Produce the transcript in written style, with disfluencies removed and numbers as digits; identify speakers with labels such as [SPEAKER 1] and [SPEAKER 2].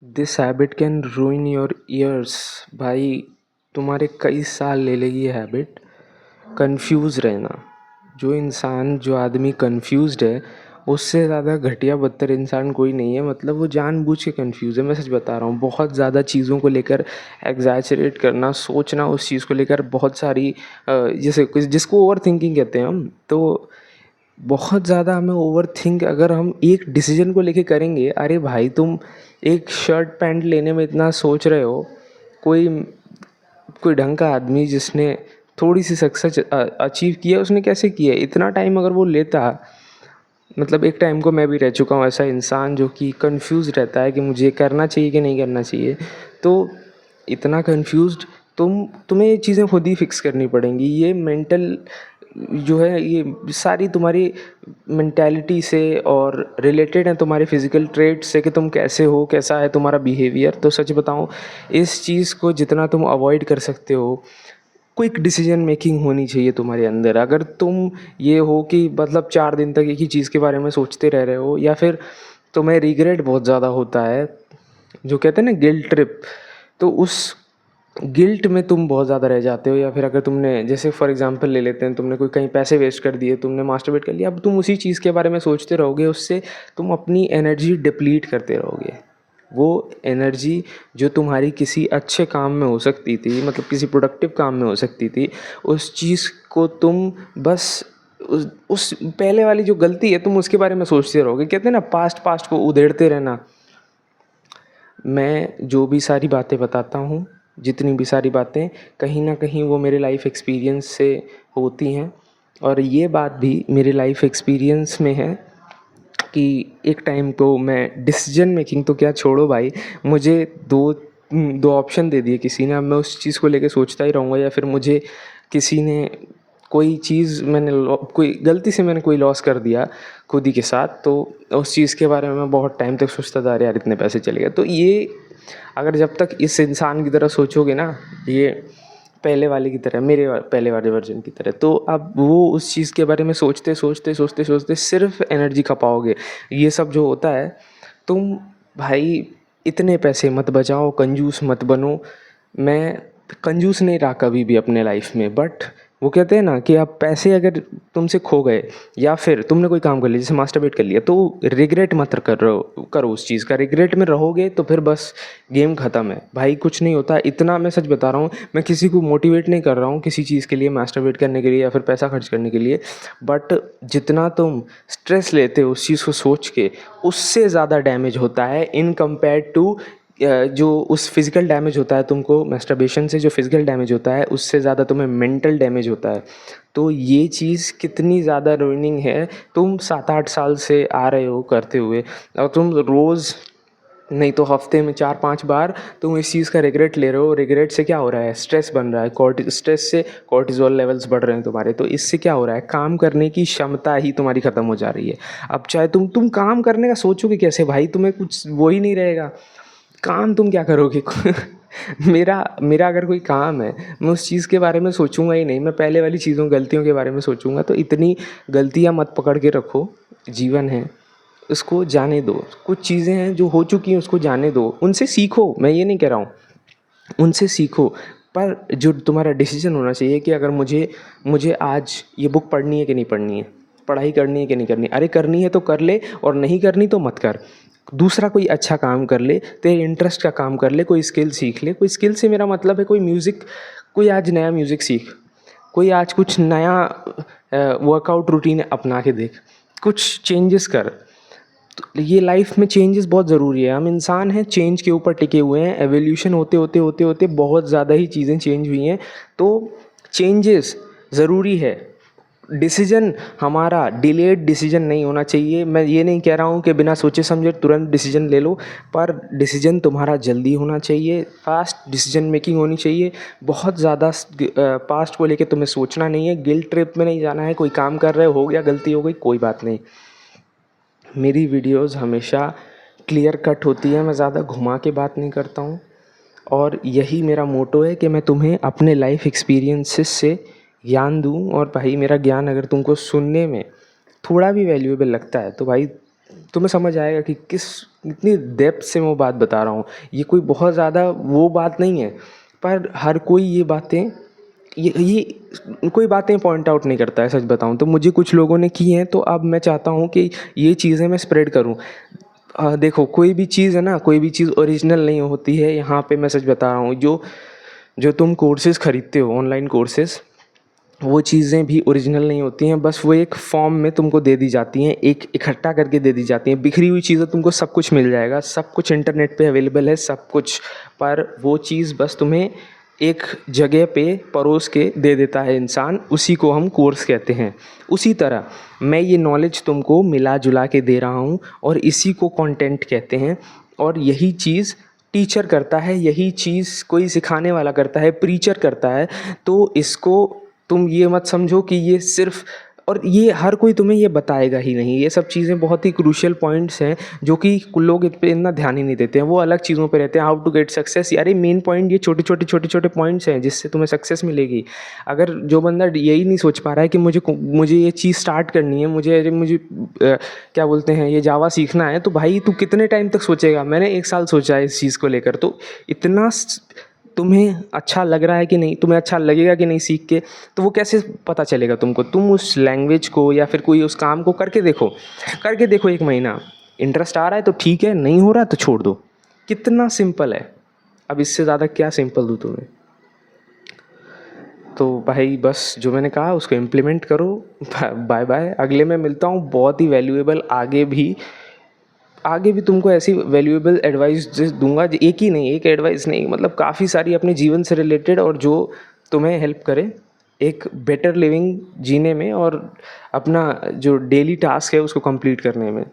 [SPEAKER 1] This habit can रूइन your ears. भाई, तुम्हारे कई साल ले लेगी ये हैबिट। कंफ्यूज रहना। जो आदमी कंफ्यूज्ड है उससे ज़्यादा घटिया बदतर इंसान कोई नहीं है। मतलब वो जानबूझ के कंफ्यूज है। मैं सच बता रहा हूँ, बहुत ज़्यादा चीज़ों को लेकर एग्जैचरेट करना, सोचना उस चीज़ को लेकर बहुत सारी जैसे जिसको ओवर थिंकिंग कहते हैं हम, तो बहुत ज़्यादा हमें ओवरथिंक अगर हम एक डिसीजन को लेके करेंगे। अरे भाई, तुम एक शर्ट पैंट लेने में इतना सोच रहे हो। कोई कोई ढंग का आदमी जिसने थोड़ी सी सक्सेस अचीव किया, उसने कैसे किया? इतना टाइम अगर वो लेता, मतलब एक टाइम को मैं भी रह चुका हूँ ऐसा इंसान जो कि कंफ्यूज रहता है कि मुझे करना चाहिए कि नहीं करना चाहिए। तो इतना कंफ्यूज्ड, तुम्हें ये चीज़ें खुद ही फिक्स करनी पड़ेंगी। ये मेंटल जो है, ये सारी तुम्हारी मेंटालिटी से और रिलेटेड है तुम्हारे फिजिकल ट्रेट से कि तुम कैसे हो, कैसा है तुम्हारा बिहेवियर। तो सच बताऊं, इस चीज़ को जितना तुम अवॉइड कर सकते हो, क्विक डिसीजन मेकिंग होनी चाहिए तुम्हारे अंदर। अगर तुम ये हो कि मतलब 4 दिन तक एक ही चीज़ के बारे में सोचते रह रहे हो, या फिर तुम्हें रिग्रेट बहुत ज़्यादा होता है, जो कहते हैं ना गिल्ट ट्रिप, तो उस गिल्ट में तुम बहुत ज़्यादा रह जाते हो। या फिर अगर तुमने, जैसे फॉर एग्जांपल ले लेते हैं, तुमने कोई कहीं पैसे वेस्ट कर दिए, तुमने मास्टरबेट कर लिया, अब तुम उसी चीज़ के बारे में सोचते रहोगे, उससे तुम अपनी एनर्जी डिप्लीट करते रहोगे। वो एनर्जी जो तुम्हारी किसी अच्छे काम में हो सकती थी, मतलब किसी प्रोडक्टिव काम में हो सकती थी, उस चीज़ को तुम बस उस पहले वाली जो गलती है तुम उसके बारे में सोचते रहोगे। कहते हैं ना, पास्ट पास्ट को उधेड़ते रहना। मैं जो भी सारी बातें बताता हूँ, जितनी भी सारी बातें, कहीं ना कहीं वो मेरे लाइफ एक्सपीरियंस से होती हैं। और ये बात भी मेरे लाइफ एक्सपीरियंस में है कि एक टाइम को मैं डिसीजन मेकिंग तो क्या छोड़ो भाई, मुझे दो दो ऑप्शन दे दिए किसी ने। अब मैं उस चीज़ को लेके सोचता ही रहूँगा, या फिर मुझे किसी ने कोई चीज़, कोई गलती से मैंने कोई लॉस कर दिया खुद ही के साथ, तो उस चीज़ के बारे में मैं बहुत टाइम तक सोचता था, अरे यार इतने पैसे चले गए। तो ये, अगर जब तक इस इंसान की तरह सोचोगे ना, ये पहले वाले की तरह, पहले वाले वर्जन की तरह, तो अब वो उस चीज़ के बारे में सोचते सोचते सोचते सोचते सिर्फ एनर्जी खपाओगे। ये सब जो होता है, तुम भाई इतने पैसे मत बचाओ, कंजूस मत बनो। मैं कंजूस नहीं रहा कभी भी अपने लाइफ में, बट वो कहते हैं ना कि आप पैसे अगर तुमसे खो गए, या फिर तुमने कोई काम कर लिया, जैसे मास्टरबेट कर लिया, तो रिग्रेट मत करो उस चीज़ का। रिग्रेट में रहोगे तो फिर बस गेम ख़त्म है भाई, कुछ नहीं होता। इतना मैं सच बता रहा हूँ, मैं किसी को मोटिवेट नहीं कर रहा हूँ किसी चीज़ के लिए, मास्टरबेट करने के लिए या फिर पैसा खर्च करने के लिए, बट जितना तुम स्ट्रेस लेते हो उस चीज़ को सोच के, उससे ज़्यादा डैमेज होता है इन कंपेयर टू जो उस फिज़िकल डैमेज होता है तुमको मैस्टरबेशन से, जो फिज़िकल डैमेज होता है उससे ज़्यादा तुम्हें मेंटल डैमेज होता है। तो ये चीज़ कितनी ज़्यादा रूइनिंग है। तुम 7-8 साल से आ रहे हो करते हुए, और तुम रोज़ नहीं तो हफ्ते में 4-5 बार तुम इस चीज़ का रिग्रेट ले रहे हो। रिग्रेट से क्या हो रहा है? स्ट्रेस बन रहा है, स्ट्रेस से कॉर्टिज़ोल लेवल्स बढ़ रहे हैं तुम्हारे। तो इससे क्या हो रहा है? काम करने की क्षमता ही तुम्हारी ख़त्म हो जा रही है। अब चाहे तुम काम करने का सोचोगे कैसे भाई? तुम्हें कुछ वो ही नहीं रहेगा। काम तुम क्या करोगे? मेरा मेरा अगर कोई काम है, मैं उस चीज़ के बारे में सोचूंगा ही नहीं। मैं पहले वाली चीज़ों, गलतियों के बारे में सोचूंगा। तो इतनी गलतियां मत पकड़ के रखो। जीवन है, उसको जाने दो। कुछ चीज़ें हैं जो हो चुकी हैं, उसको जाने दो, उनसे सीखो। मैं ये नहीं कह रहा हूँ, उनसे सीखो। पर जो तुम्हारा डिसीजन होना चाहिए कि अगर मुझे मुझे आज ये बुक पढ़नी है कि नहीं पढ़नी है, पढ़ाई करनी है कि नहीं करनी। अरे करनी है तो कर ले, और नहीं करनी तो मत कर। दूसरा कोई अच्छा काम कर ले, तेरे इंटरेस्ट का काम कर ले, कोई स्किल सीख ले। कोई स्किल से मेरा मतलब है कोई म्यूज़िक, कोई आज नया म्यूज़िक सीख, कोई आज कुछ नया वर्कआउट रूटीन अपना के देख, कुछ चेंजेस कर। तो ये लाइफ में चेंजेस बहुत ज़रूरी है। हम इंसान हैं, चेंज के ऊपर टिके हुए हैं। एवोल्यूशन होते होते होते होते बहुत ज़्यादा ही चीज़ें चेंज हुई हैं। तो चेंजेस ज़रूरी है। डिसीजन हमारा डिलेड डिसीजन नहीं होना चाहिए। मैं ये नहीं कह रहा हूँ कि बिना सोचे समझे तुरंत डिसीजन ले लो, पर डिसीजन तुम्हारा जल्दी होना चाहिए। फास्ट डिसीजन मेकिंग होनी चाहिए। बहुत ज़्यादा पास्ट को लेके तुम्हें सोचना नहीं है। गिल्ट ट्रिप में नहीं जाना है। कोई काम कर रहे हो गया, गलती हो गई, कोई बात नहीं। मेरी वीडियोस हमेशा क्लियर कट होती है। मैं ज़्यादा घुमा के बात नहीं करता हूँ, और यही मेरा मोटो है कि मैं तुम्हें अपने लाइफ एक्सपीरियंसेस से ज्ञान दूँ। और भाई, मेरा ज्ञान अगर तुमको सुनने में थोड़ा भी वैल्यूएबल लगता है तो भाई तुम्हें समझ आएगा कि कितनी डेप्थ से मैं वो बात बता रहा हूँ। ये कोई बहुत ज़्यादा वो बात नहीं है, पर हर कोई ये बातें ये कोई बातें पॉइंट आउट नहीं करता है, सच बताऊँ तो। मुझे कुछ लोगों ने की हैं, तो अब मैं चाहता हूँ कि ये चीज़ें मैं स्प्रेड करूँ। देखो, कोई भी चीज़ है ना, कोई भी चीज़ ओरिजिनल नहीं होती है। यहाँ पे मैं सच बता रहा हूँ, जो जो तुम कोर्सेज़ खरीदते हो, ऑनलाइन कोर्सेज़, वो चीज़ें भी ओरिजिनल नहीं होती हैं। बस वो एक फॉर्म में तुमको दे दी जाती हैं, एक इकट्ठा करके दे दी जाती हैं। बिखरी हुई चीज़ें, तुमको सब कुछ मिल जाएगा, सब कुछ इंटरनेट पे अवेलेबल है, सब कुछ। पर वो चीज़ बस तुम्हें एक जगह पे परोस के दे देता है इंसान, उसी को हम कोर्स कहते हैं। उसी तरह मैं ये नॉलेज तुमको मिला जुला के दे रहा हूँ, और इसी को कंटेंट कहते हैं। और यही चीज़ टीचर करता है, यही चीज़ कोई सिखाने वाला करता है, प्रीचर करता है। तो इसको तुम ये मत समझो कि ये सिर्फ, और ये हर कोई तुम्हें ये बताएगा ही नहीं। ये सब चीज़ें बहुत ही क्रूशियल पॉइंट्स हैं, जो कि लोग इन पे इतना ध्यान ही नहीं देते हैं। वो अलग चीज़ों पे रहते हैं, हाउ टू गेट सक्सेस। यार, ये मेन पॉइंट, ये छोटे छोटे पॉइंट्स हैं जिससे तुम्हें सक्सेस मिलेगी। अगर जो बंदा यही नहीं सोच पा रहा है कि मुझे ये चीज़ स्टार्ट करनी है, मुझे क्या बोलते हैं, ये जावा सीखना है, तो भाई तू कितने टाइम तक सोचेगा? मैंने 1 साल सोचा है इस चीज़ को लेकर। तो इतना तुम्हें अच्छा लग रहा है कि नहीं, तुम्हें अच्छा लगेगा कि नहीं सीख के, तो वो कैसे पता चलेगा तुमको? तुम उस लैंग्वेज को या फिर कोई उस काम को करके देखो 1 महीना। इंटरेस्ट आ रहा है तो ठीक है, नहीं हो रहा तो छोड़ दो। कितना सिंपल है। अब इससे ज़्यादा क्या सिंपल दूँ तुम्हें? तो भाई बस जो मैंने कहा उसको इम्प्लीमेंट करो। बाय बाय, अगले में मिलता हूँ। बहुत ही वैल्यूएबल आगे भी तुमको ऐसी वैल्यूएबल एडवाइस दूंगा, एक ही नहीं, एक एडवाइस नहीं, मतलब काफ़ी सारी अपने जीवन से रिलेटेड, और जो तुम्हें हेल्प करे एक बेटर लिविंग जीने में, और अपना जो डेली टास्क है उसको कंप्लीट करने में।